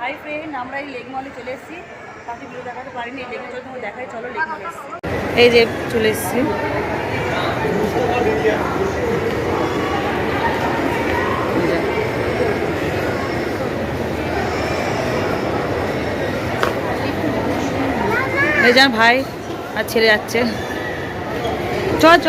Hi friend, আমরা এই lake মলে চলে এসেছি। কাউকে ভিডিও দেখাতে পারিনি, এই লেকে চলে তোমার দেখাই, চলো লেক মলে এসেছি। এই যে চলে এসেছি। এই যান ভাই আর ছেড়ে যাচ্ছে, চ চ।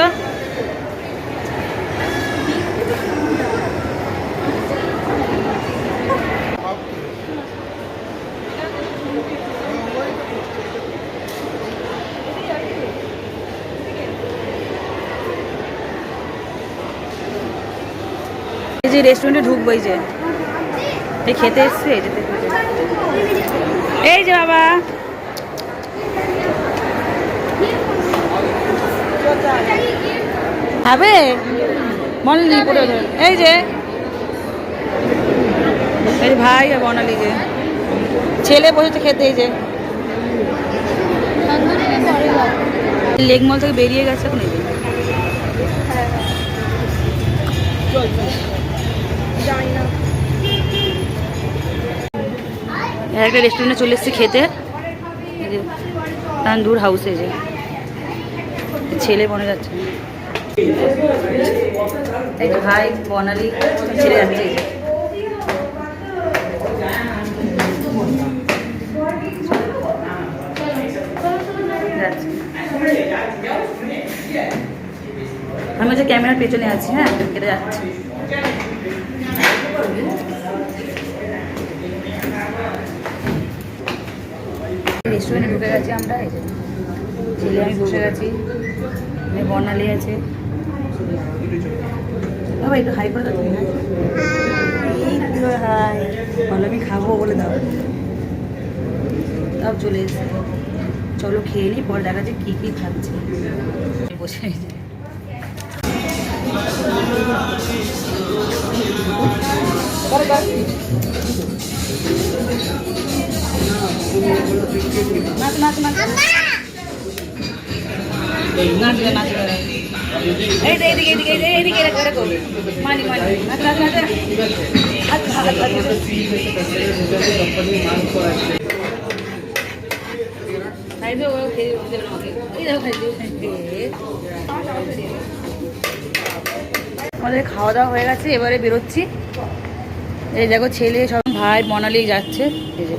এই যে রেস্টুরেন্টে ঢুকবো, এই যে এই খেতে এসছে, এই যে এই যে বাবা খাবে বনালি পড়ে, এই যে এই ভাই আর বনালি যে ছেলে বসেছে খেতে। এই যে লেক মল থেকে বেরিয়ে গেছে এখন। এই যে একটা রেস্টুরেন্টে চলে এসেছি খেতে, এই যে তান্দুর হাউসে। যে ছেলে বনে যাচ্ছে, এই যে ভাই বনালি ছেড়ে যাচ্ছে। এই যে আমি যে ক্যামেরার পেছনে আছি, হ্যাঁ কেটে যাচ্ছি। রেস্টুরেন্টে ঢুকে গেছি আমরা। এই যে ছেলে আমি বসে গেছি, বর্ণালী আছে। বাবা একটু হাই করে দাও তুমি। হাই বলো, আমি খাবো বলে দাও। তাও চলে এসে চলো খেয়ে নিই, পরে দেখা যাচ্ছে কী কী খাচ্ছে। বসে আমাদের খাওয়া দাওয়া হয়ে গেছে, এবারে বেরোচ্ছি। এই দেখো ছেলে সব ভাই মনালি যাচ্ছে। এই যে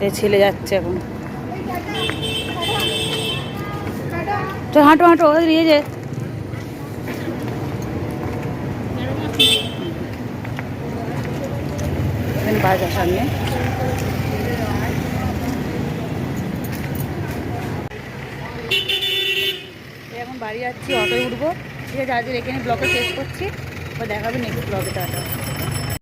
এই ছেলে যাচ্ছে এখন। তো হাঁটো হাঁটো দিয়ে যে বাজার সামনে। এখন বাড়ি যাচ্ছি, অটোয় উঠবো। ঠিক আছে, আজকের এখানে ব্লগে শেষ করছি, দেখাবে নেক্সট ব্লগে। টাটা।